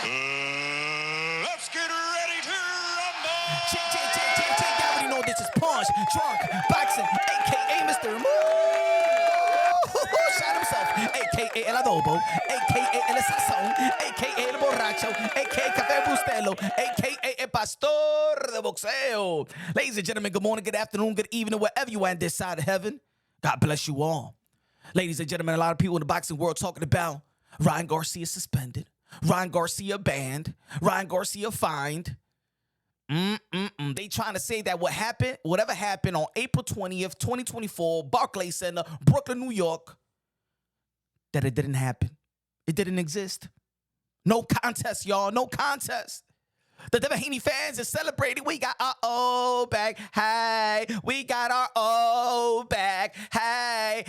Let's get ready to rumble! You already know this is Punch, Drunk, Boxing, a.k.a. Mr. Moo. Shout himself, a.k.a. El Adobo, a.k.a. El Sazón, a.k.a. El Borracho, a.k.a. Café Bustelo, a.k.a. El Pastor de Boxeo. Ladies and gentlemen, good morning, good afternoon, good evening, wherever you are on this side of heaven. God bless you all. Ladies and gentlemen, a lot of people in the boxing world talking about Ryan Garcia suspended, Ryan Garcia banned, Ryan Garcia fined. They trying to say that whatever happened on April 20th, 2024, Barclays Center, Brooklyn, New York, that it didn't happen. It didn't exist. No contest, y'all. No contest. The Devin Haney fans are celebrating. We got our O back. Hey, we got our O back. Hey,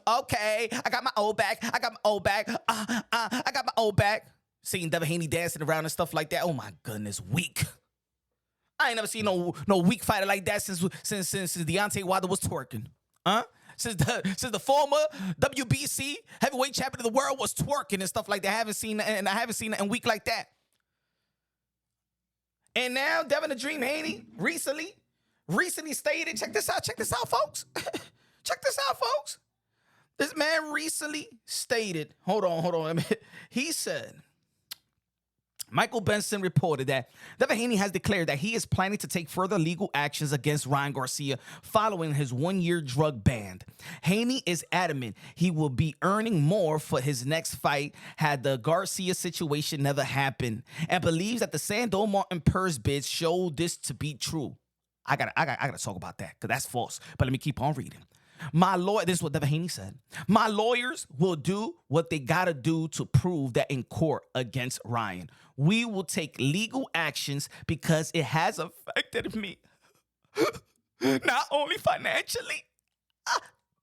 okay. I got my O back. I got my O back. I got my O back. Seeing Devin Haney dancing around and stuff like that. Oh my goodness, weak. I ain't never seen no weak fighter like that since Deontay Wilder was twerking. Since the former WBC heavyweight champion of the world was twerking and stuff like that. I haven't seen nothing weak like that. And now Devin the Dream Haney recently stated, check this out, folks. Check this out, folks. This man recently stated, hold on. He said, Michael Benson reported that Devin Haney has declared that he is planning to take further legal actions against Ryan Garcia following his one-year drug ban. Haney is adamant he will be earning more for his next fight had the Garcia situation never happened, and believes that the Sandor Martin purse bids showed this to be true. I gotta talk about that because that's false. But let me keep on reading. This is what Devin Haney said. My lawyers will do what they gotta do to prove that in court against Ryan. We will take legal actions because it has affected me. Not only financially,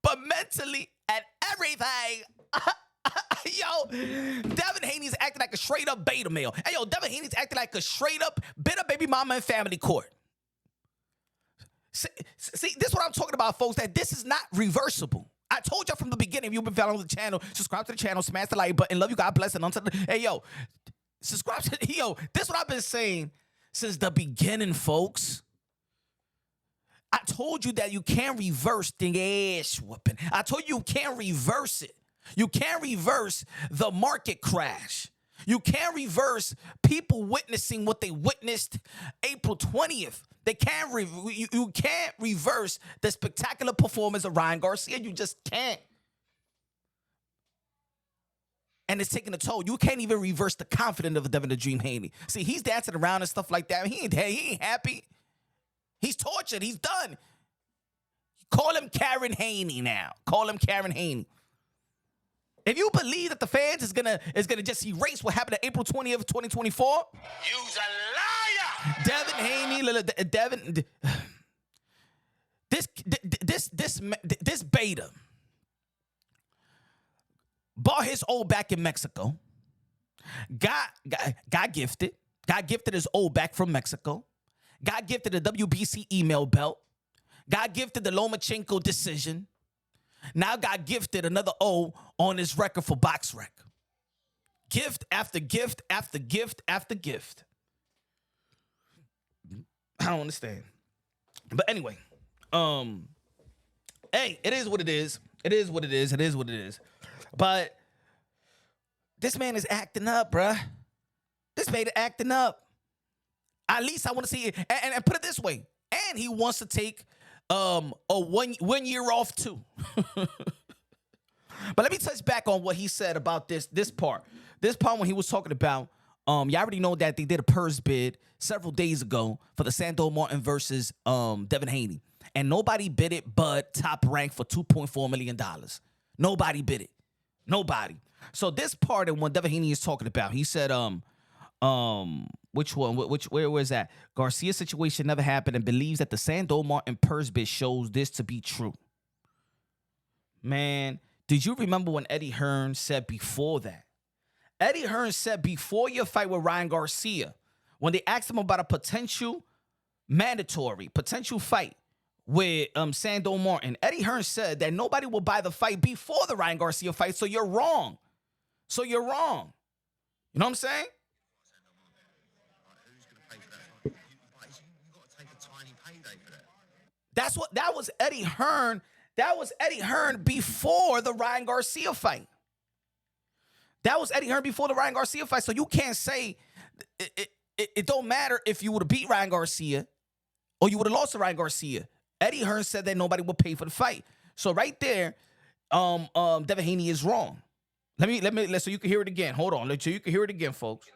but mentally and everything. Yo, Devin Haney's acting like a straight up beta male. Hey, yo, Devin Haney's acting like a straight up bitter baby mama in family court. See, this is what I'm talking about, folks, that this is not reversible. I told y'all from the beginning, if you've been following the channel, subscribe to the channel, smash the like button, love you, God bless, and hey, yo, subscribe to this is what I've been saying since the beginning, folks. I told you that you can't reverse the ass whooping. I told you can't reverse it. You can't reverse the market crash. You can't reverse people witnessing what they witnessed April 20th. You can't reverse the spectacular performance of Ryan Garcia. You just can't. And it's taking a toll. You can't even reverse the confidence of Devin the Dream Haney. See, he's dancing around and stuff like that. He ain't happy. He's tortured. He's done. Call him Karen Haney now. Call him Karen Haney. If you believe that the fans is gonna just erase what happened on April 20th, 2024, You's a liar! Devin Haney, Devin, this beta bought his old back in Mexico, got gifted his old back from Mexico, got gifted a WBC email belt, got gifted the Lomachenko decision. Now got gifted another O on his record for BOXER. Gift after gift after gift after gift. I don't understand. But anyway, hey, it is what it is. It is what it is. It is what it is. But this man is acting up, bruh. This man is acting up. At least I want to see it. And put it this way. And he wants to take a one year off too. But let me touch back on what he said about this part. This part when he was talking about y'all already know that they did a purse bid several days ago for the Sandor Martin versus Devin Haney. And nobody bid it but Top Rank for $2.4 million. Nobody bid it. Nobody. So this part and what Devin Haney is talking about, he said which one? Where was that? Garcia's situation never happened and believes that the Sandor Martin purse bid shows this to be true. Man, did you remember when Eddie Hearn said before that? Eddie Hearn said before your fight with Ryan Garcia, when they asked him about a potential fight with Sandor Martin, Eddie Hearn said that nobody will buy the fight before the Ryan Garcia fight, so you're wrong. You know what I'm saying? That was Eddie Hearn. That was Eddie Hearn before the Ryan Garcia fight. That was Eddie Hearn before the Ryan Garcia fight. So you can't say it don't matter if you would have beat Ryan Garcia or you would have lost to Ryan Garcia. Eddie Hearn said that nobody would pay for the fight. So right there, Devin Haney is wrong. Let me so you can hear it again. Hold on, so you can hear it again, folks.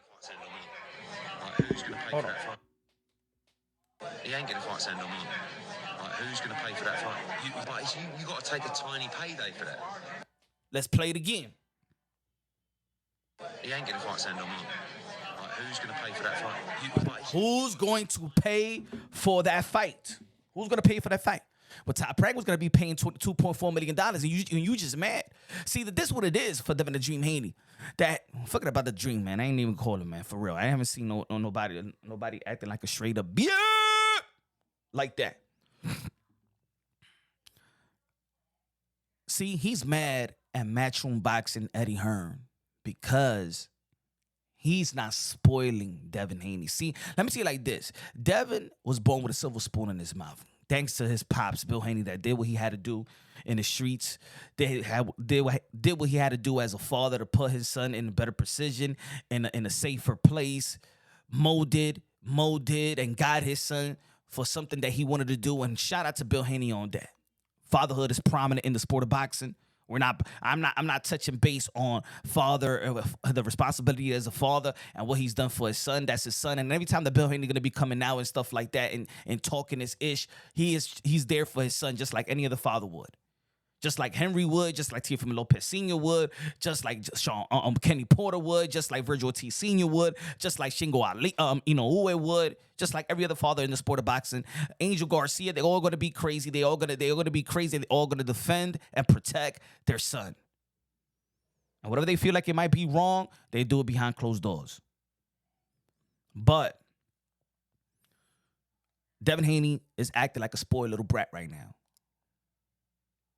Who's going to pay for that fight? He ain't going to fight Sandor Martin. Who's going to pay for that fight? You got to take a tiny payday for that. Let's play it again. He ain't going to fight Sandor Martin. Who's going to pay for that fight? Who's going to pay for that fight? Who's going to pay for that fight? Well, Top Rank was going to be paying $2.4 million, and you just mad. See, this is what it is for Devin the Dream Haney. That, forget about the dream, man. I ain't even call him, man, for real. I haven't seen nobody acting like a straight up, yeah, like that. See, he's mad at Matchroom Boxing Eddie Hearn because he's not spoiling Devin Haney. See, let me see it like this. Devin was born with a silver spoon in his mouth. Thanks to his pops, Bill Haney, that did what he had to do in the streets. Did what he had to do as a father to put his son in a better position, in a safer place. Molded and guide his son for something that he wanted to do. And shout out to Bill Haney on that. Fatherhood is prominent in the sport of boxing. I'm not touching base on the responsibility as a father and what he's done for his son. That's his son. And every time that Bill Haney gonna be coming out and stuff like that and talking his ish, he's there for his son just like any other father would. Just like Henry would, just like Teofimo Lopez Sr. would, just like Kenny Porter would, just like Virgil Ortiz Sr. would, just like Shingo Ali, Uwe would, just like every other father in the sport of boxing. Angel Garcia, they're all gonna be crazy. They're all gonna be crazy. They're all gonna defend and protect their son. And whatever they feel like it might be wrong, they do it behind closed doors. But Devin Haney is acting like a spoiled little brat right now.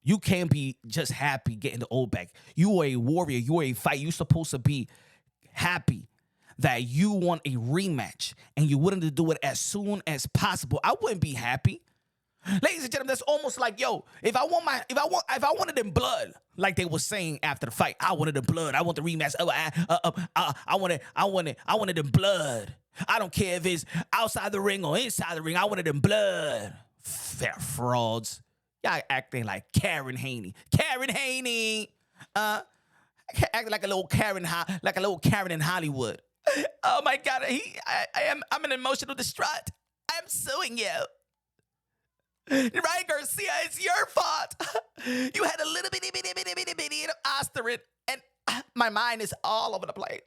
You can't be just happy getting the old back. You are a warrior. You are a fight. You're supposed to be happy that you want a rematch and you wanted to do it as soon as possible. I wouldn't be happy. Ladies and gentlemen, that's almost like, yo, if I wanted them blood, like they were saying after the fight, I wanted the blood. I want the rematch. I wanted them blood. I don't care if it's outside the ring or inside the ring. I wanted them blood. Fat frauds. Y'all acting like Karen Haney. Karen Haney. Acting like a little Karen in Hollywood. Oh my God. I'm an emotional distraught. I'm suing you. Ryan Garcia, it's your fault. You had a little bitty of ostarine, and my mind is all over the place.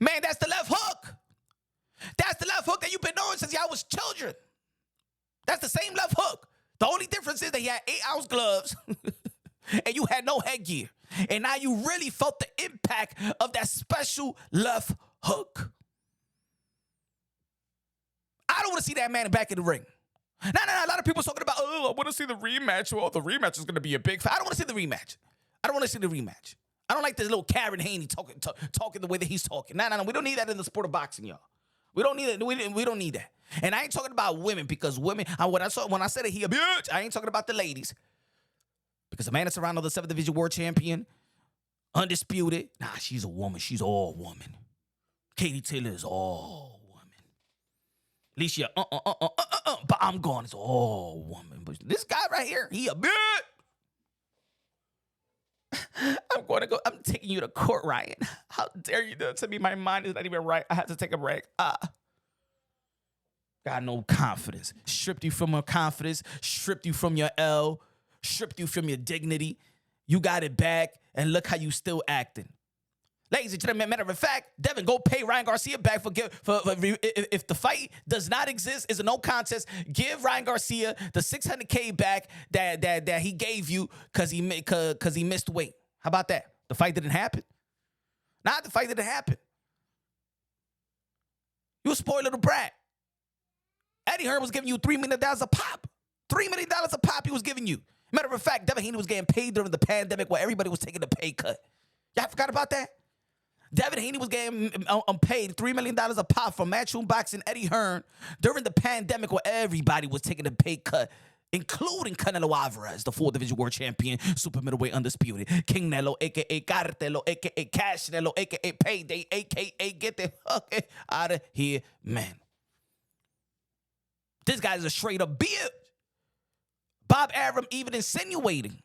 Man, that's the left hook. That's the left hook that you've been knowing since y'all was children. That's the same left hook. The only difference is that he had 8-ounce gloves and you had no headgear. And now you really felt the impact of that special left hook. I don't want to see that man back in the ring. No. A lot of people talking about, I want to see the rematch. Well, the rematch is going to be a big fight. I don't want to see the rematch. I don't like this little Karen Haney talking the way that he's talking. No. We don't need that in the sport of boxing, y'all. We don't need it. We don't need that. And I ain't talking about women because women, when I said that he a bitch, I ain't talking about the ladies. Because Amanda Serrano, the 7th Division World Champion, undisputed. Nah, she's a woman. She's all woman. Katie Taylor is all woman. Alicia, but I'm gone. It's all woman. But this guy right here, he a bitch. I'm taking you to court, Ryan. How dare you do it to me? My mind is not even right. I have to take a break. Got no confidence. Stripped you from your confidence. Stripped you from your L. Stripped you from your dignity. You got it back, and look how you still acting. Ladies and gentlemen, matter of fact, Devin, go pay Ryan Garcia back for if the fight does not exist, is a no contest. Give Ryan Garcia the $600K back that he gave you because he missed weight. How about that? The fight didn't happen. Nah, the fight didn't happen. You a spoiled little brat. Eddie Hearn was giving you $3 million a pop. $3 million a pop he was giving you. Matter of fact, Devin Haney was getting paid during the pandemic while everybody was taking a pay cut. Y'all forgot about that? Devin Haney was getting paid $3 million a pop from Matchroom Boxing Eddie Hearn during the pandemic while everybody was taking a pay cut including Canelo Alvarez, the 4-division world champion, super middleweight undisputed, King Nelo, a.k.a. Cartelo, a.k.a. Cash Nelo, a.k.a. Payday, a.k.a. get the fuck out of here, man. This guy's a straight-up bitch. Bob Arum even insinuating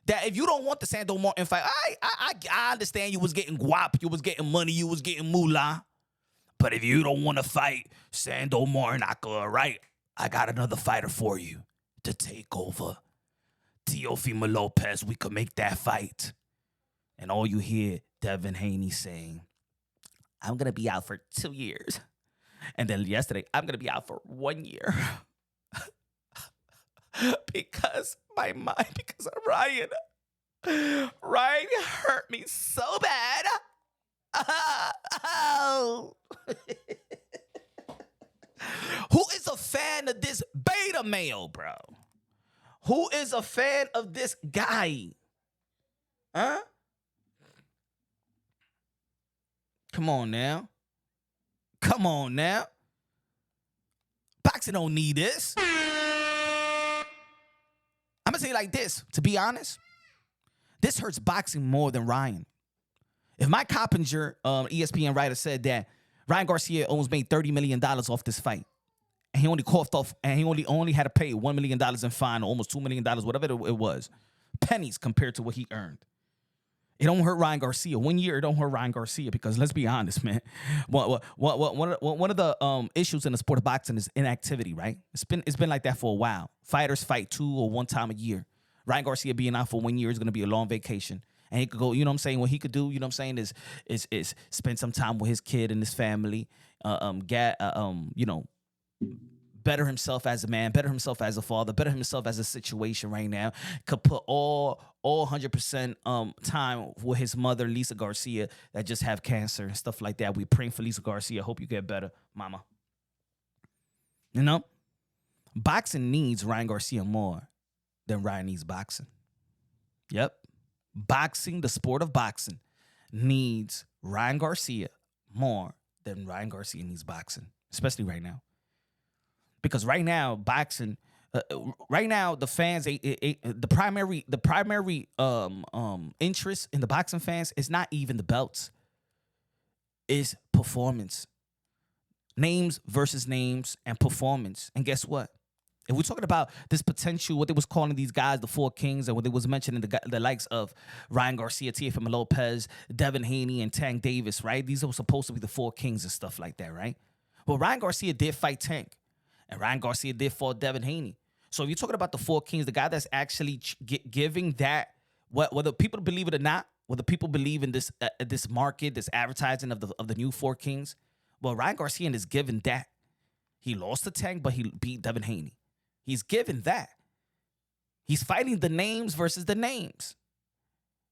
that if you don't want the Sandor Martin fight, I understand you was getting guap, you was getting money, you was getting moolah. But if you don't want to fight Sandor Martin, I got another fighter for you to take over. Teofimo Lopez, we could make that fight. And all you hear Devin Haney saying, I'm going to be out for 2 years. And then yesterday, I'm going to be out for 1 year. because of Ryan. Ryan hurt me so bad. Who is a fan of this beta male, bro? Who is a fan of this guy? Huh? Come on now. Boxing don't need this. I'm going to say it like this, to be honest. This hurts boxing more than Ryan. If Mike Coppinger, ESPN writer, said that Ryan Garcia almost made $30 million off this fight, and he only coughed off, and he only had to pay $1 million in fine, or almost $2 million, whatever it was, pennies compared to what he earned. It don't hurt Ryan Garcia. 1 year, it don't hurt Ryan Garcia because let's be honest, man. One of the issues in the sport of boxing is inactivity, right? It's been like that for a while. Fighters fight 2 or 1 time a year. Ryan Garcia being out for 1 year is going to be a long vacation. And he could go, you know what I'm saying? What he could do, you know what I'm saying, is spend some time with his kid and his family, better himself as a man, better himself as a father, better himself as a situation right now. Could put all 100% time with his mother, Lisa Garcia, that just have cancer and stuff like that. We praying for Lisa Garcia. Hope you get better, mama. You know? Boxing needs Ryan Garcia more than Ryan needs boxing. Yep. Boxing, the sport of boxing, needs Ryan Garcia more than Ryan Garcia needs boxing, especially right now. Because right now, boxing, the fans, the primary interest in the boxing fans is not even the belts. It's performance. Names versus names and performance. And guess what? If we're talking about this potential, what they was calling these guys, the 4 kings, and what they was mentioning the likes of Ryan Garcia, Teofimo Lopez, Devin Haney, and Tank Davis, right? These are supposed to be the 4 kings and stuff like that, right? Well, Ryan Garcia did fight Tank. And Ryan Garcia did fought Devin Haney. So if you're talking about the 4 kings, the guy that's actually giving that, whether people believe it or not, whether people believe in this this market, this advertising of the new 4 kings, well, Ryan Garcia is given that. He lost to Tank, but he beat Devin Haney. He's given that. He's fighting the names versus the names.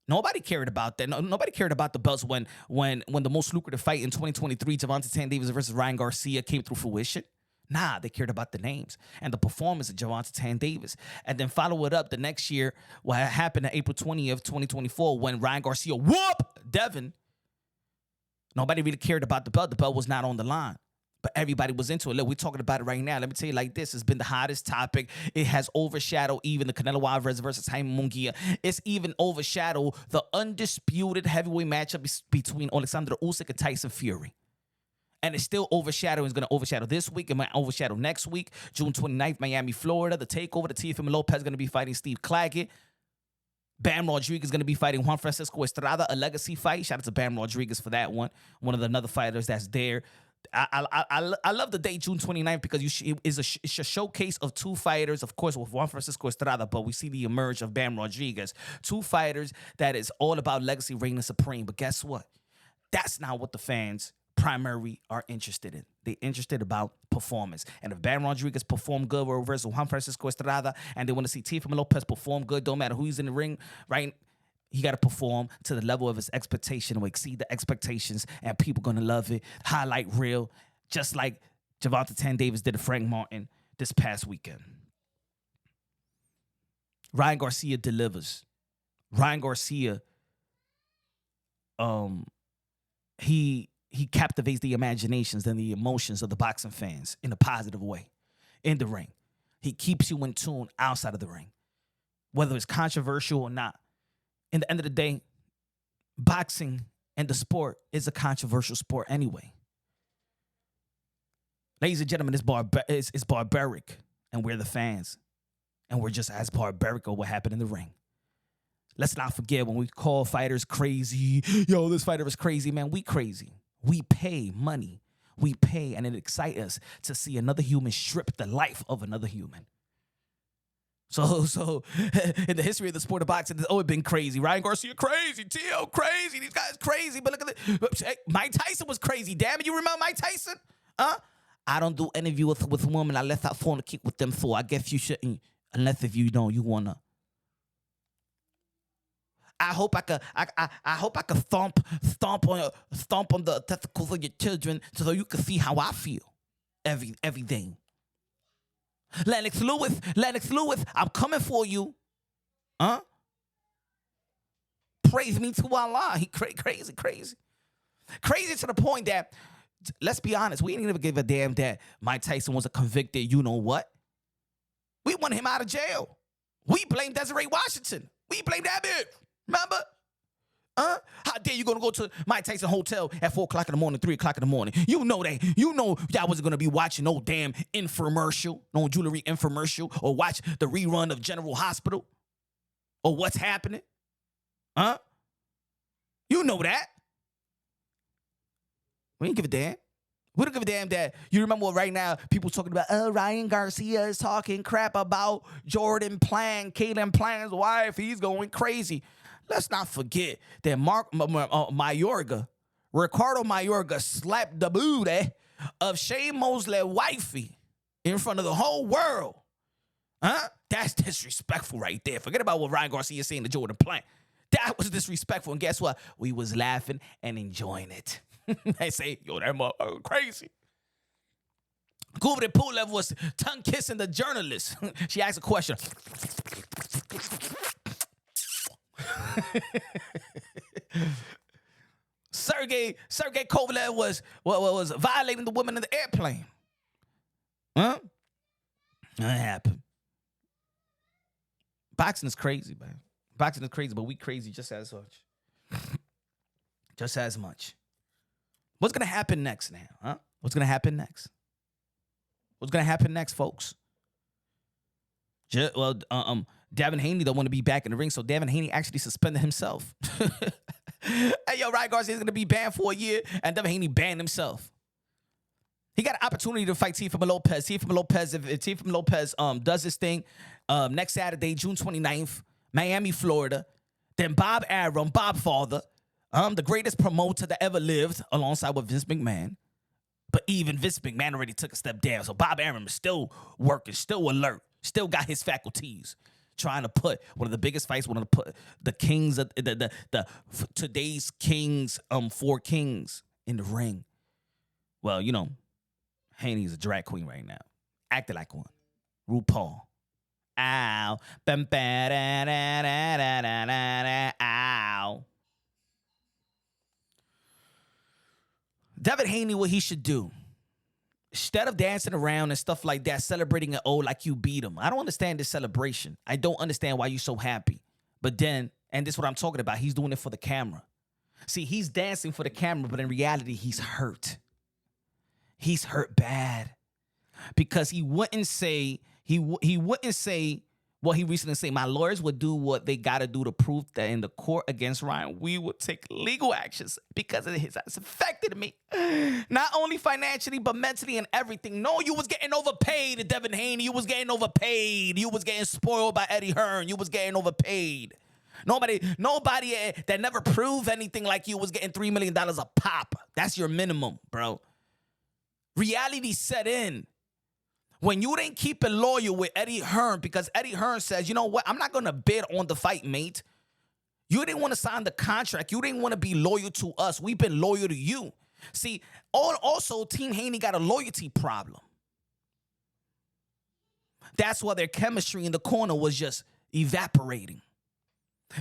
Nobody cared about that. Nobody cared about the belts when the most lucrative fight in 2023, Gervonta Tank Davis versus Ryan Garcia, came through fruition. Nah, they cared about the names and the performance of Gervonta Tank Davis. And then follow it up the next year, what happened on April 20th, 2024, when Ryan Garcia whooped Devin. Nobody really cared about the belt. The belt was not on the line. But everybody was into it. Look, we're talking about it right now. Let me tell you like this. It's been the hottest topic. It has overshadowed even the Canelo Alvarez versus Jaime Munguia. It's even overshadowed the undisputed heavyweight matchup between Alexander Usyk and Tyson Fury. And it's still overshadowing. It's going to overshadow this week. It might overshadow next week. June 29th, Miami, Florida. The takeover. The Teofimo Lopez is going to be fighting Steve Claggett. Bam Rodriguez is going to be fighting Juan Francisco Estrada, a legacy fight. Shout out to Bam Rodriguez for that one. One of the other fighters that's there. I love the date June 29th because it's a showcase of 2 fighters, of course, with Juan Francisco Estrada, but we see the emerge of Bam Rodriguez. 2 fighters that is all about legacy, reigning supreme. But guess what? That's not what the fans primary are interested in. They're interested about performance. And if Bam Rodriguez perform good versus Juan Francisco Estrada, and they want to see Teofimo Lopez perform good, don't matter who he's in the ring, right? He got to perform to the level of his expectation or exceed the expectations, and people going to love it. Highlight reel, just like Gervonta Tank Davis did to Frank Martin this past weekend. Ryan Garcia delivers. Ryan Garcia, he captivates the imaginations and the emotions of the boxing fans in a positive way in the ring. He keeps you in tune outside of the ring, whether it's controversial or not. In the end of the day, boxing and the sport is a controversial sport anyway. Ladies and gentlemen, it's barbaric, and we're the fans. And we're just as barbaric of what happened in the ring. Let's not forget when we call fighters crazy. Yo, this fighter is crazy, man. We crazy. We pay money. We pay, and it excites us to see another human strip the life of another human. So in the history of the sport of boxing, it's always been crazy. Ryan Garcia, crazy. Teo, crazy. These guys crazy. But look at this. Hey, Mike Tyson was crazy. Damn it, you remember Mike Tyson? I don't do interview with women unless I phone to kick with them for. I guess you shouldn't, unless if you don't, you wanna. I hope I could stomp on the testicles of your children so you can see how I feel every day. Lennox Lewis, I'm coming for you. Praise me to Allah. He crazy. Crazy to the point that, let's be honest, we didn't even give a damn that Mike Tyson was a convicted you know what. We want him out of jail. We blame Desiree Washington. We blame that bitch. Remember? How dare you gonna go to Mike Tyson Hotel at 4 o'clock in the morning, 3 o'clock in the morning? You know that. You know y'all wasn't gonna be watching no damn infomercial, no jewelry infomercial, or watch the rerun of General Hospital, or what's happening. You know that. We didn't give a damn. We don't give a damn that. You remember what right now people talking about, Ryan Garcia is talking crap about Jordan Plan, Kaden Plan's wife. He's going crazy. Let's not forget that Ricardo Mayorga slapped the booty of Shane Mosley's wifey in front of the whole world. That's disrespectful right there. Forget about what Ryan Garcia is saying to Jordan Plan. That was disrespectful. And guess what? We was laughing and enjoying it. They say, yo, that motherfucker crazy. Kubrat Pulev was tongue kissing the journalist. She asked a question. Sergey Kovalev was violating the woman in the airplane. That happened. Boxing is crazy, man. Boxing is crazy, but we crazy just as much. Just as much. What's gonna happen next now? What's gonna happen next? What's gonna happen next, folks? Devin Haney don't want to be back in the ring, so Devin Haney actually suspended himself. Hey, yo, Ryan Garcia is gonna be banned for a year, and Devin Haney banned himself. He got an opportunity to fight Teofimo Lopez. If Teofimo Lopez does this thing next Saturday, June 29th, Miami, Florida, then Bob Arum, Father, the greatest promoter that ever lived, alongside with Vince McMahon. But even Vince McMahon already took a step down. So Bob Arum is still working, still alert, still got his faculties, trying to put one of the biggest fights, one of the kings of today's kings, 4 kings in the ring. Well, you know, Haney's a drag queen right now, acting like one. RuPaul. Ow. Ow. Devin Haney, what he should do, instead of dancing around and stuff like that, celebrating an O like you beat him. I don't understand this celebration. I don't understand why you're so happy. But then, and this is what I'm talking about, he's doing it for the camera. See, he's dancing for the camera, but in reality, he's hurt. He's hurt bad. Because he wouldn't say what he recently said. My lawyers would do what they got to do to prove that in the court against Ryan, we would take legal actions because it's affected me. Not only financially, but mentally and everything. No, you was getting overpaid, Devin Haney. You was getting overpaid. You was getting spoiled by Eddie Hearn. You was getting overpaid. Nobody that never proved anything like you was getting $3 million a pop. That's your minimum, bro. Reality set in. When you didn't keep it loyal with Eddie Hearn, because Eddie Hearn says, you know what, I'm not going to bid on the fight, mate. You didn't want to sign the contract. You didn't want to be loyal to us. We've been loyal to you. See, also, Team Haney got a loyalty problem. That's why their chemistry in the corner was just evaporating.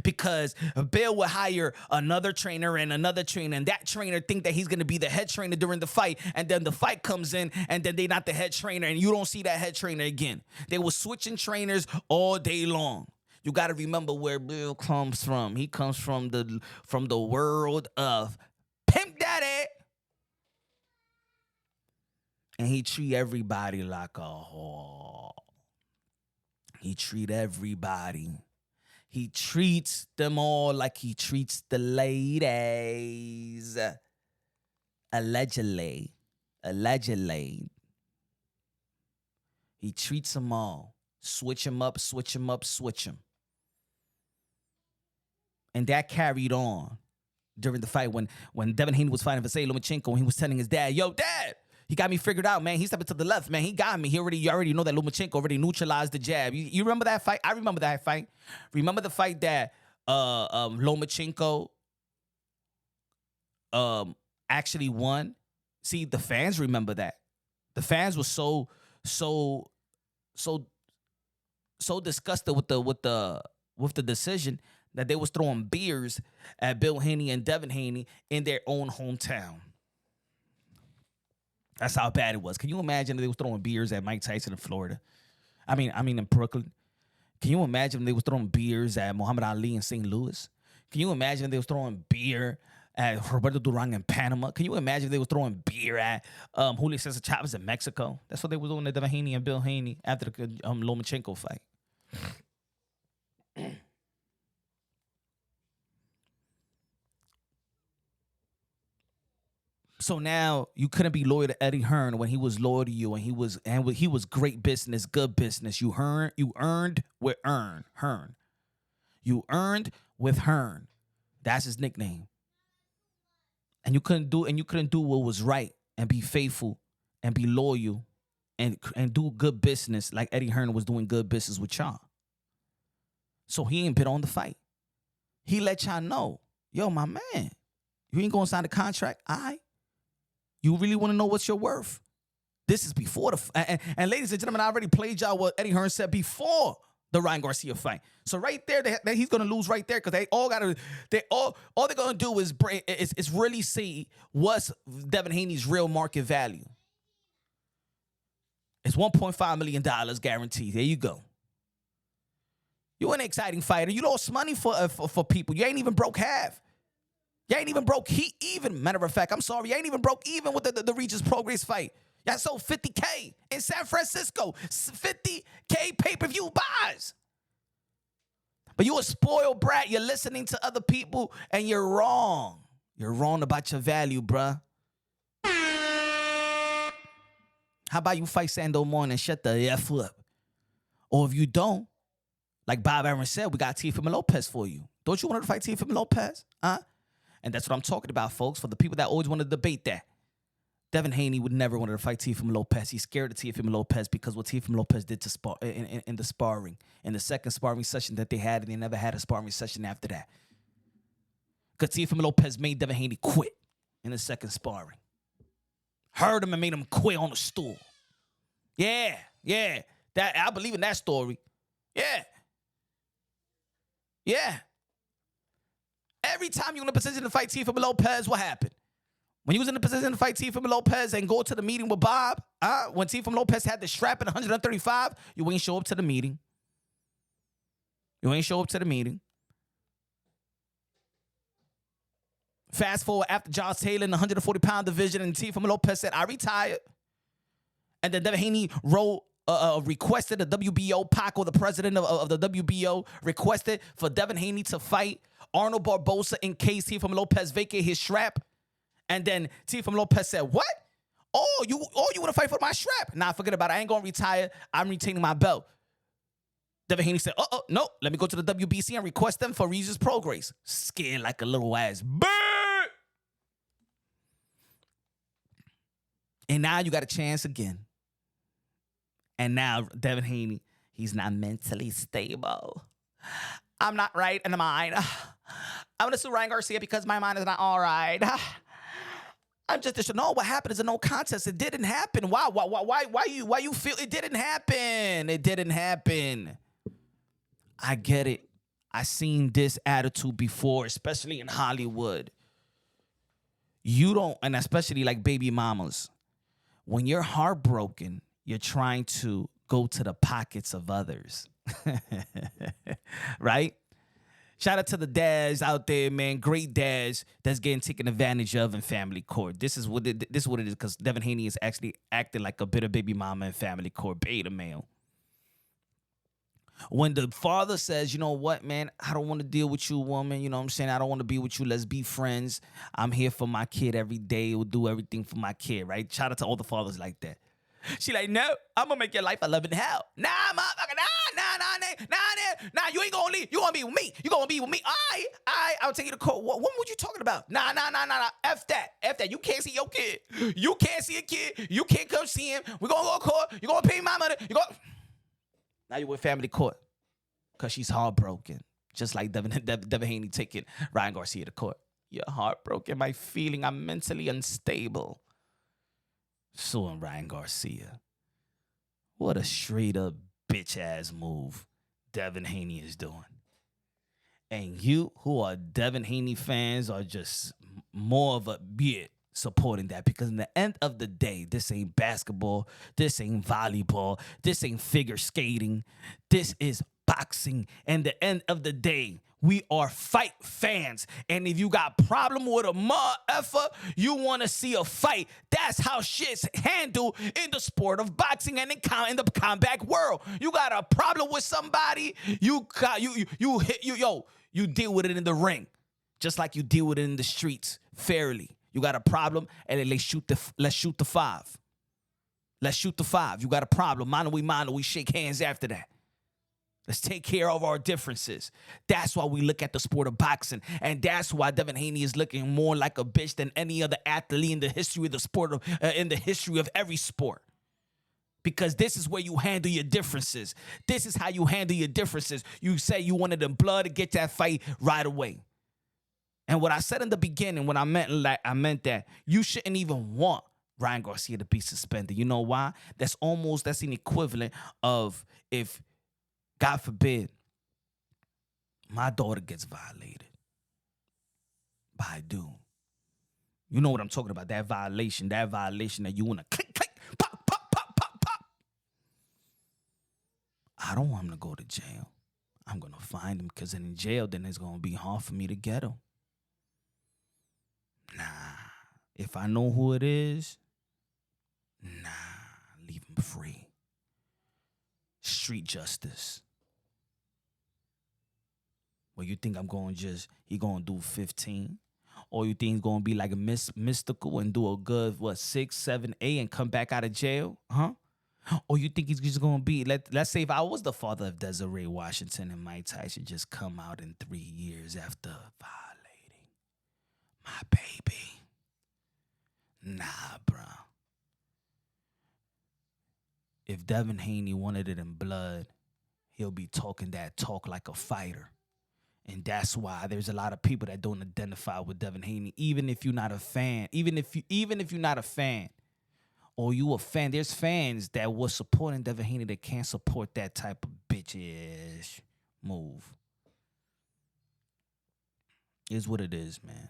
Because Bill would hire another trainer, and that trainer think that he's going to be the head trainer during the fight, and then the fight comes in, and then they not the head trainer, and you don't see that head trainer again. They were switching trainers all day long. You got to remember where Bill comes from. He comes from the world of Pimp Daddy. And he treat everybody like a whore. He treat everybody. He treats them all like he treats the ladies. Allegedly. He treats them all. Switch them up. And that carried on during the fight when Devin Haney was fighting Vasily Lomachenko, and he was telling his dad, yo, Dad, he got me figured out, man. He's stepping to the left, man. He got me. You already know that Lomachenko already neutralized the jab. You remember that fight? I remember that fight. Remember the fight that Lomachenko actually won? See, the fans remember that. The fans were so disgusted with the decision that they was throwing beers at Bill Haney and Devin Haney in their own hometown. That's how bad it was. Can you imagine if they was throwing beers at Mike Tyson in Florida? I mean in Brooklyn. Can you imagine if they was throwing beers at Muhammad Ali in St. Louis? Can you imagine if they was throwing beer at Roberto Duran in Panama? Can you imagine if they was throwing beer at Julio Cesar Chavez in Mexico? That's what they were doing to Devin Haney and Bill Haney after the Lomachenko fight. So now you couldn't be loyal to Eddie Hearn when he was loyal to you, and he was great business, good business. You earned with Hearn. You earned with Hearn. That's his nickname. And you couldn't do what was right and be faithful and be loyal and do good business like Eddie Hearn was doing good business with y'all. So he ain't been on the fight. He let y'all know, yo, my man, you ain't gonna sign the contract, all right? You really want to know what's your worth? This is before the and ladies and gentlemen, I already played y'all what Eddie Hearn said before the Ryan Garcia fight. So right there, he's gonna lose right there because all they're gonna do is really see what's Devin Haney's real market value. It's $1.5 million guaranteed. There you go. You an exciting fighter. You lost money for people. You ain't even broke half. You ain't even broke even. Matter of fact, I'm sorry. You ain't even broke even with the Regis Progress fight. Y'all sold $50K in San Francisco. $50K pay-per-view buys. But you a spoiled brat. You're listening to other people, and you're wrong. You're wrong about your value, bruh. How about you fight Sandor Martin and shut the F up? Or if you don't, like Bob Aaron said, we got Teofimo Lopez for you. Don't you want to fight Teofimo Lopez? Huh? And that's what I'm talking about, folks. For the people that always want to debate that. Devin Haney would never want to fight Teofimo Lopez. He's scared of Teofimo Lopez because what Teofimo Lopez did to spar in the sparring. In the second sparring session that they had, and they never had a sparring session after that. Because Teofimo Lopez made Devin Haney quit in the second sparring. Heard him and made him quit on the stool. Yeah. That I believe in that story. Yeah. Every time you're in a position to fight Teofimo Lopez, what happened? When you was in the position to fight Teofimo Lopez and go to the meeting with Bob, when Teofimo Lopez had the strap at 135, you ain't show up to the meeting. Fast forward after Josh Taylor in the 140-pound division, and Teofimo Lopez said, I retired. And then Devin Haney requested the WBO, Paco, the president of the WBO, requested for Devin Haney to fight Arnold Barboza in case Teofimo Lopez vacate his strap. And then Teofimo Lopez said, what? Oh, you want to fight for my strap? Nah, forget about it. I ain't going to retire. I'm retaining my belt. Devin Haney said, no, let me go to the WBC and request them for Regis Progress. Scared like a little ass bird. And now you got a chance again. And now Devin Haney, he's not mentally stable. I'm not right in the mind. I'm going to sue Ryan Garcia because my mind is not all right. I'm just no. What happened is a no contest. It didn't happen. Why you feel it didn't happen? It didn't happen. I get it. I seen this attitude before, especially in Hollywood. You don't, and especially like baby mamas, when you're heartbroken, you're trying to go to the pockets of others. Right? Shout out to the dads out there, man. Great dads that's getting taken advantage of in family court. This is what it is, because Devin Haney is actually acting like a bitter baby mama in family court, beta male. When the father says, you know what, man, I don't want to deal with you, woman. You know what I'm saying? I don't want to be with you. Let's be friends. I'm here for my kid every day. We'll do everything for my kid, right? Shout out to all the fathers like that. She like, no, I'm going to make your life a loving hell. Nah, motherfucker, nah, you ain't going to leave. You going to be with me. You going to be with me. I'll take you to court. What were you talking about? Nah. F that. You can't see your kid. You can't see a kid. You can't come see him. We're going to go to court. You're going to pay my money. Now you're with family court because she's heartbroken. Just like Devin Haney taking Ryan Garcia to court. You're heartbroken. I'm mentally unstable. Suing Ryan Garcia. What a straight up bitch ass move Devin Haney is doing. And you who are Devin Haney fans are just more of a bit supporting that, because in the end of the day, this ain't basketball, this ain't volleyball, this ain't figure skating, this is boxing. And the end of the day, we are fight fans. And if you got problem with a motherfucker, you want to see a fight. That's how shit's handled in the sport of boxing and in the combat world. You got a problem with somebody, you deal with it in the ring, just like you deal with it in the streets fairly. You got a problem, and then let's shoot the five. Let's shoot the five. You got a problem. Mano, we shake hands after that. Let's take care of our differences. That's why we look at the sport of boxing. And that's why Devin Haney is looking more like a bitch than any other athlete in the history of the sport, in the history of every sport. Because this is where you handle your differences. This is how you handle your differences. You say you wanted the blood to get that fight right away. And what I said in the beginning, when I meant that you shouldn't even want Ryan Garcia to be suspended. You know why? That's an equivalent of if, God forbid, my daughter gets violated by a dude. You know what I'm talking about, that violation that you want to click, pop. I don't want him to go to jail. I'm going to find him, because in jail, then it's going to be hard for me to get him. Nah, if I know who it is, leave him free. Street justice. Well, you think I'm going he going to do 15? Or you think he's going to be like a mystical and do a good, 6, 7, 8 and come back out of jail? Huh? Or you think he's just going to be, let's say if I was the father of Desiree Washington and Mike Tyson just come out in 3 years after violating my baby. Nah, bro. If Devin Haney wanted it in blood, he'll be talking that talk like a fighter. And that's why there's a lot of people that don't identify with Devin Haney, even if you're not a fan. Even if you're not a fan, or you a fan, there's fans that was supporting Devin Haney that can't support that type of bitch-ish move. Is what it is, man.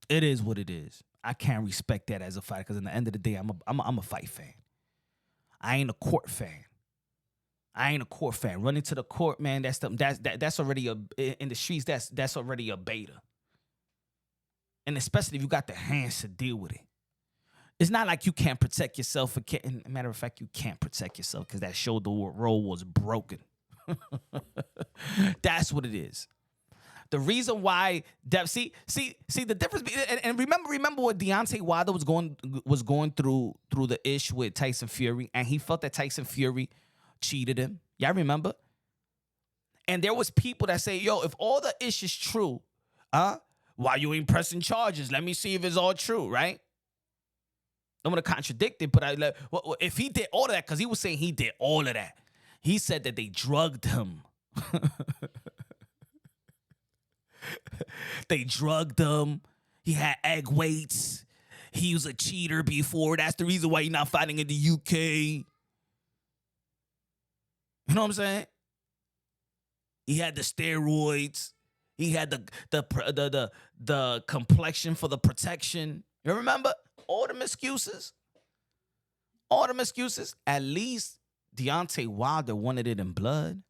It is what it is. I can't respect that as a fighter, because in the end of the day, I'm a fight fan. I ain't a court fan. Running to the court, man, that's already in the streets, that's already a beta. And especially if you got the hands to deal with it. It's not like you can't protect yourself. Matter of fact, you can't protect yourself because that shoulder roll was broken. That's what it is. The reason why see the difference, and remember what Deontay Wilder was going through the ish with Tyson Fury, and he felt that Tyson Fury cheated him. Y'all remember? And there was people that say, yo, if all the ish is true, why you ain't pressing charges? Let me see if it's all true, right? I'm gonna contradict it, but if he did all of that, because he was saying he did all of that. He said that they drugged him. They drugged him. He had egg weights. He was a cheater before. That's the reason why he's not fighting in the UK. You know what I'm saying? He had the steroids. He had the complexion for the protection. You remember? All them excuses. All them excuses. At least Deontay Wilder wanted it in blood.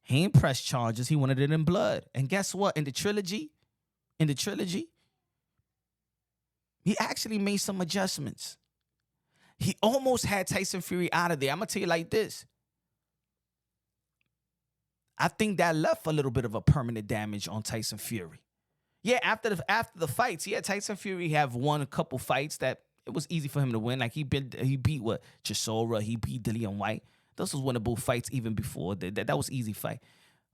He ain't pressed charges. He wanted it in blood. And guess what? In the trilogy, he actually made some adjustments. He almost had Tyson Fury out of there. I'm going to tell you like this. I think that left a little bit of a permanent damage on Tyson Fury. Yeah, after the fights, yeah, Tyson Fury have won a couple fights that it was easy for him to win. Like he beat what? Chisora, he beat Dillian White. Those was winnable fights even before. That was easy fight.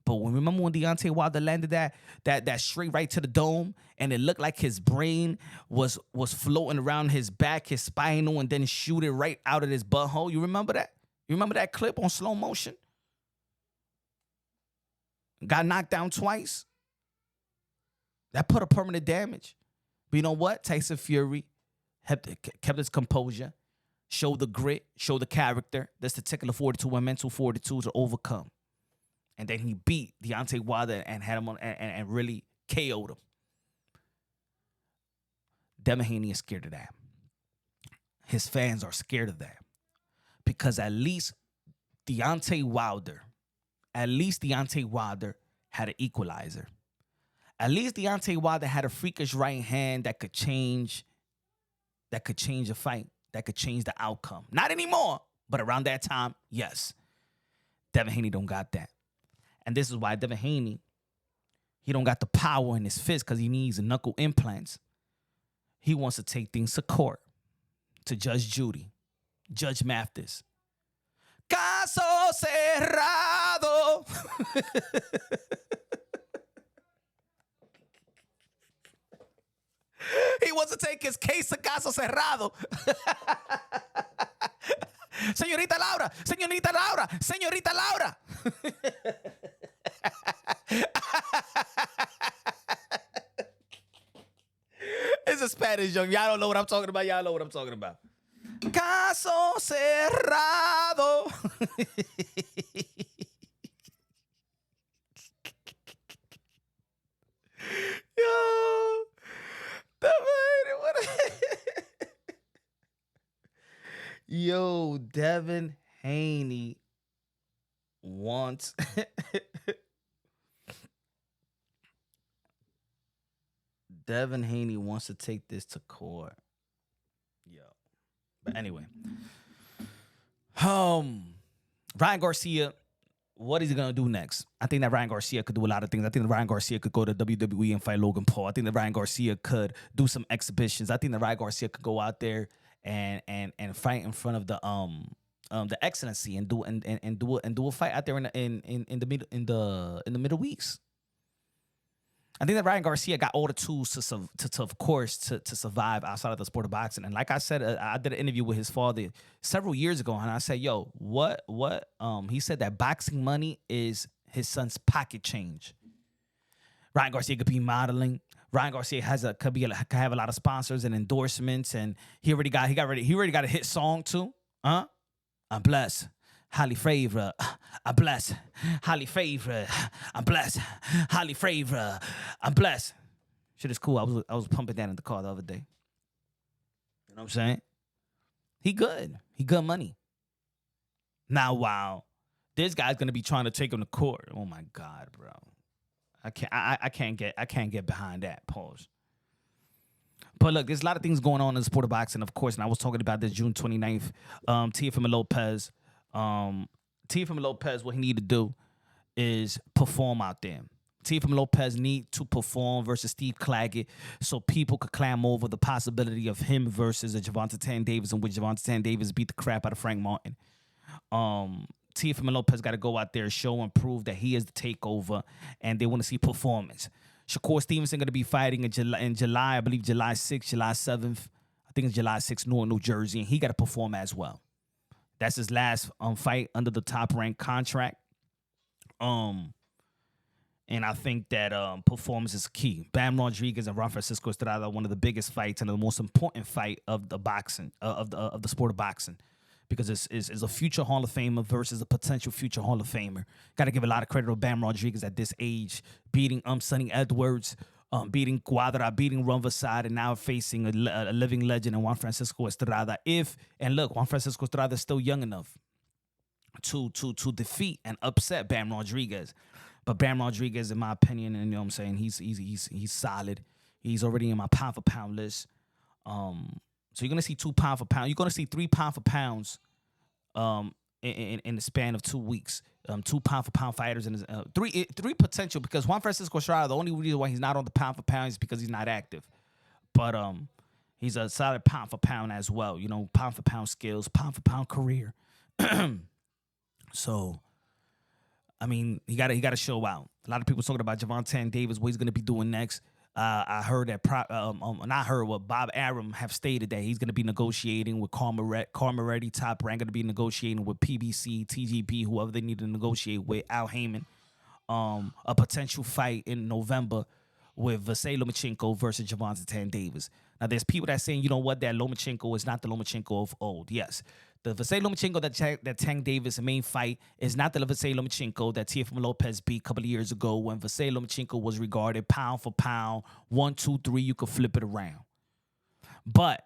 But remember when Deontay Wilder landed that straight right to the dome, and it looked like his brain was floating around his back, his spinal, and then shoot it right out of his butthole? You remember that? You remember that clip on slow motion? Got knocked down twice. That put a permanent damage. But you know what? Tyson Fury kept his composure, showed the grit, showed the character, this particular fortitude and mental fortitude to overcome. And then he beat Deontay Wilder and had him on and really KO'd him. Devin Haney is scared of that. His fans are scared of that. Because at least Deontay Wilder had an equalizer. At least Deontay Wilder had a freakish right hand that could change a fight, that could change the outcome. Not anymore, but around that time, yes. Devin Haney don't got that. And this is why Devin Haney, he don't got the power in his fist because he needs knuckle implants. He wants to take things to court, to Judge Judy, Judge Mathis. Caso cerrado. He wants to take his case to caso cerrado. Señorita Laura, señorita Laura, señorita Laura. It's a Spanish joke. Y'all don't know what I'm talking about. Y'all know what I'm talking about. Caso cerrado. Yo, Yo, Devin Haney wants Devin Haney wants to take this to court. Yo. But anyway. Ryan Garcia, what is he gonna do next? I think that Ryan Garcia could do a lot of things. I think that Ryan Garcia could go to WWE and fight Logan Paul. I think that Ryan Garcia could do some exhibitions. I think that Ryan Garcia could go out there and fight in front of the excellency and do a fight out there in the Middle East. I think that Ryan Garcia got all the tools to of course to survive outside of the sport of boxing. And like I said, I did an interview with his father several years ago, and I said, "Yo, what?" He said that boxing money is his son's pocket change. Ryan Garcia could be modeling. Ryan Garcia could have a lot of sponsors and endorsements, and he already got a hit song too. I'm blessed. Highly favored, I'm blessed. Highly favored, I'm blessed. Highly favored, I'm blessed. Shit is cool. I was pumping that in the car the other day. You know what I'm saying? He good. He good money. Now, wow, this guy's gonna be trying to take him to court. Oh my God, bro. I can't get behind that. Pause. But look, there's a lot of things going on in the sport of boxing, of course, and I was talking about this June 29th. Teofimo Lopez. Teofimo Lopez, what he need to do is perform out there. Teofimo Lopez need to perform versus Steve Claggett so people could clam over the possibility of him versus a Gervonta Tank Davis, in which Gervonta Tank Davis beat the crap out of Frank Martin. Teofimo Lopez got to go out there, show and prove that he is the takeover, and they want to see performance. Shakur Stevenson going to be fighting in July, I believe July 6th, July 7th. I think it's July 6th, New Jersey, and he got to perform as well. That's his last fight under the top-ranked contract. And I think that performance is key. Bam Rodriguez and Ron Francisco Estrada, one of the biggest fights and the most important fight of the boxing, of the sport of boxing. because it's a future Hall of Famer versus a potential future Hall of Famer. Got to give a lot of credit to Bam Rodriguez at this age, beating Sonny Edwards, beating Cuadra, beating Ron Vasad, and now facing a living legend in Juan Francisco Estrada. Juan Francisco Estrada is still young enough to defeat and upset Bam Rodriguez. But Bam Rodriguez, in my opinion, and you know what I'm saying, he's solid. He's already in my pound for pound list. So you're gonna see 2 pound for pound. You're gonna see 3 pound for pounds, in the span of 2 weeks. 2 pound for pound fighters and three potential, because Juan Francisco Estrada, the only reason why he's not on the pound for pound is because he's not active. But he's a solid pound for pound as well. You know, pound for pound skills, pound for pound career. So, I mean, he got to show out. A lot of people talking about Gervonta Davis, what he's gonna be doing next. I heard that, not heard what Bob Arum have stated that he's going to be negotiating with Carmaretti, Top Rank, going to be negotiating with PBC, TGB, whoever they need to negotiate with, Al Heyman. A potential fight in November with Vasily Lomachenko versus Gervonta Davis. Now, there's people that saying, you know what, that Lomachenko is not the Lomachenko of old. Yes. The Vasily Lomachenko that Tank Davis' main fight is not the Vasily Lomachenko that Teofimo Lopez beat a couple of years ago, when Vasily Lomachenko was regarded pound for pound, 1, 2, 3, you could flip it around. But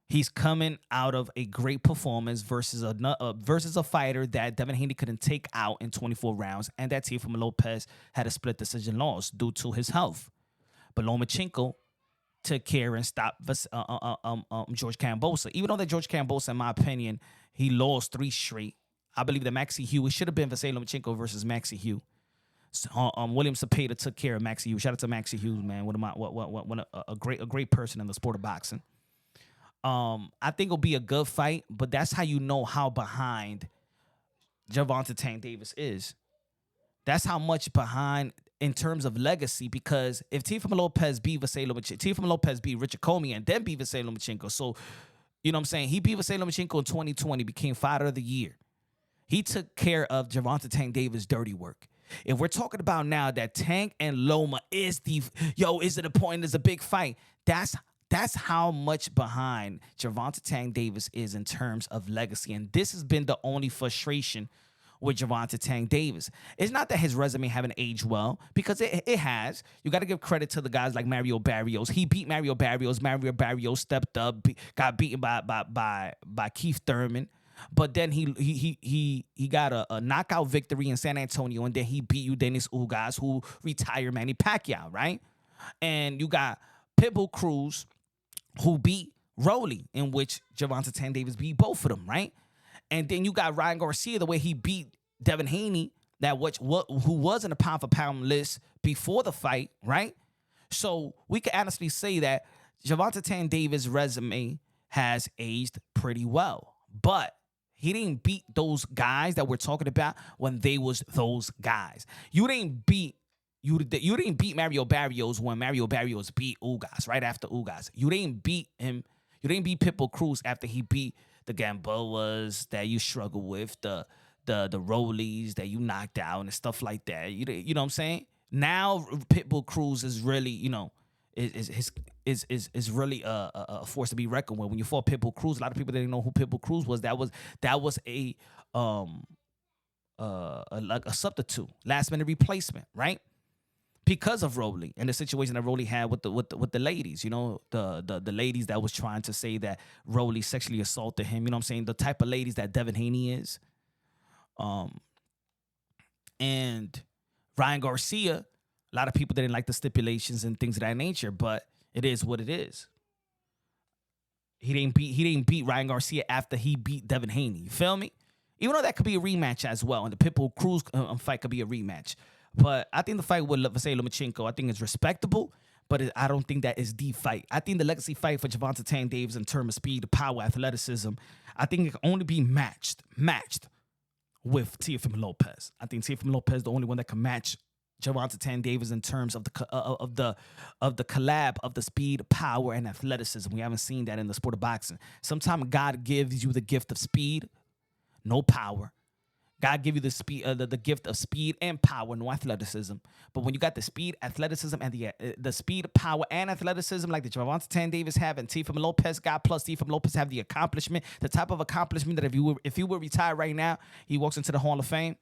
he's coming out of a great performance versus a fighter that Devin Haney couldn't take out in 24 rounds, and that Teofimo Lopez had a split decision loss due to his health. But Lomachenko took care and stopped George Kambosos. Even though that George Kambosos, in my opinion, he lost 3 straight. I believe that Maxie Hugh, it should have been Vasily Lomachenko versus Maxie Hugh. So, William Cepeda took care of Maxie Hugh. Shout out to Maxie Hughes, man. A great person in the sport of boxing. I think it'll be a good fight, but that's how you know how behind Gervonta Tank Davis is. That's how much behind in terms of legacy, because if Teofimo Lopez beat Vasily Lomachenko, Teofimo Lopez beat Richard Comey and then beat Vasily Lomachenko. So, you know what I'm saying? He beat Vasily Lomachenko in 2020, became Fighter of the Year. He took care of Gervonta Tank Davis' dirty work. If we're talking about now that Tank and Loma is is it a point, is a big fight, that's how much behind Gervonta Tank Davis is in terms of legacy. And this has been the only frustration with Gervonta Tank Davis. It's not that his resume haven't aged well, because it has. You got to give credit to the guys like Mario Barrios. He beat Mario Barrios. Mario Barrios stepped up, got beaten by Keith Thurman. But then he got a knockout victory in San Antonio, and then he beat Eudenis Ugas, who retired Manny Pacquiao, right? And you got Pitbull Cruz, who beat Rolly, in which Gervonta Tank Davis beat both of them, right? And then you got Ryan Garcia, the way he beat Devin Haney, who was in the pound for pound list before the fight, right? So we can honestly say that Gervonta Tank Davis' resume has aged pretty well, but he didn't beat those guys that we're talking about when they was those guys. You didn't beat Mario Barrios when Mario Barrios beat Ugas right after Ugas. You didn't beat him. You didn't beat Pitbull Cruz after he beat the Gamboas that you struggle with, the Rollies that you knocked out and stuff like that. You know what I'm saying? Now Pitbull Cruz is really, is really a force to be reckoned with. When you fought Pitbull Cruz, a lot of people didn't know who Pitbull Cruz was. That was like a substitute, last minute replacement, right? Because of Rolly and the situation that Rolly had with the ladies, the ladies that was trying to say that Rolly sexually assaulted him, you know what I'm saying? The type of ladies that Devin Haney is. And Ryan Garcia, a lot of people didn't like the stipulations and things of that nature, but it is what it is. He didn't beat Ryan Garcia after he beat Devin Haney. You feel me? Even though that could be a rematch as well, and the Pitbull Cruz fight could be a rematch. But I think the fight with Vasily Lomachenko, I think is respectable, but I don't think that is the fight. I think the legacy fight for Gervonta Tank Davis in terms of speed, power, athleticism, I think it can only be matched with Teofimo Lopez. I think Teofimo Lopez is the only one that can match Gervonta Tank Davis in terms of the collab of the speed, power, and athleticism. We haven't seen that in the sport of boxing. Sometimes God gives you the gift of speed, no power, God give you the speed, the gift of speed and power, no athleticism. But when you got the speed, athleticism, and the speed, power, and athleticism, like the Gervonta Tank Davis have, and Teofimo Lopez got, plus Teofimo Lopez have the accomplishment, the type of accomplishment that if he were retired right now, he walks into the Hall of Fame.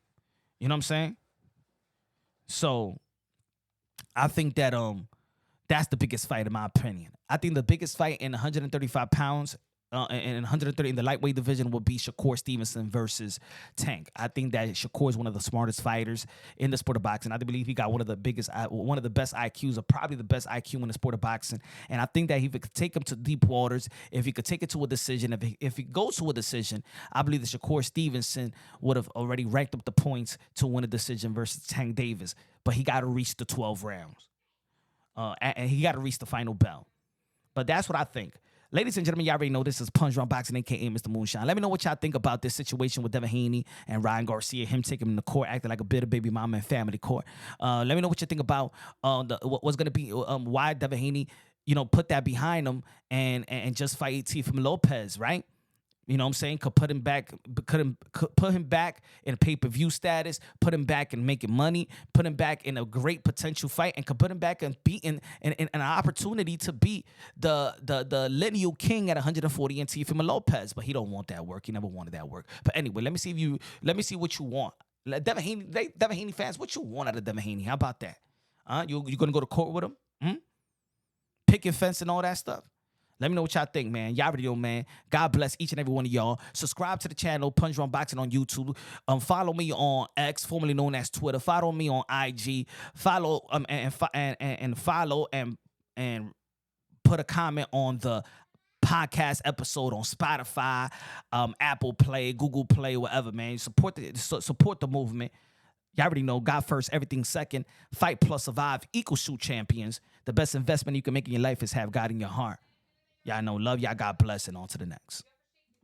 You know what I'm saying? So I think that that's the biggest fight in my opinion. I think the biggest fight in 135 pounds. And 130 in the lightweight division will be Shakur Stevenson versus Tank. I think that Shakur is one of the smartest fighters in the sport of boxing. I believe he got one of the best IQs, or probably the best IQ in the sport of boxing. And I think that if he could take him to deep waters, if he could take it to a decision, if he goes to a decision, I believe that Shakur Stevenson would have already ranked up the points to win a decision versus Tank Davis. But he got to reach the 12 rounds, and he got to reach the final bell. But that's what I think. Ladies and gentlemen, y'all already know this is Punch Drunk Boxing, a.k.a. Mr. Moonshine. Let me know what y'all think about this situation with Devin Haney and Ryan Garcia, him taking him to court, acting like a bitter baby mama in family court. Let me know what you think about what's going to be, why Devin Haney, put that behind him and just fight Teofimo Lopez, right? You know what I'm saying? Could put him back in pay-per-view status, put him back in making money, put him back in a great potential fight, and could put him back and beat in an opportunity to beat the lineal king at 140 and Teofimo Lopez. But he don't want that work. He never wanted that work. But anyway, let me see what you want. Devin Haney fans, what you want out of Devin Haney? How about that? You gonna go to court with him? Picket fence and all that stuff? Let me know what y'all think, man. Y'all already know, man. God bless each and every one of y'all. Subscribe to the channel, Punch Drunk Boxing on YouTube. Follow me on X, formerly known as Twitter. Follow me on IG. Follow and put a comment on the podcast episode on Spotify, Apple Play, Google Play, whatever, man. Support the movement. Y'all already know, God first, everything second. Fight plus survive equals shoot champions. The best investment you can make in your life is have God in your heart. Y'all know, love y'all, God bless, and on to the next.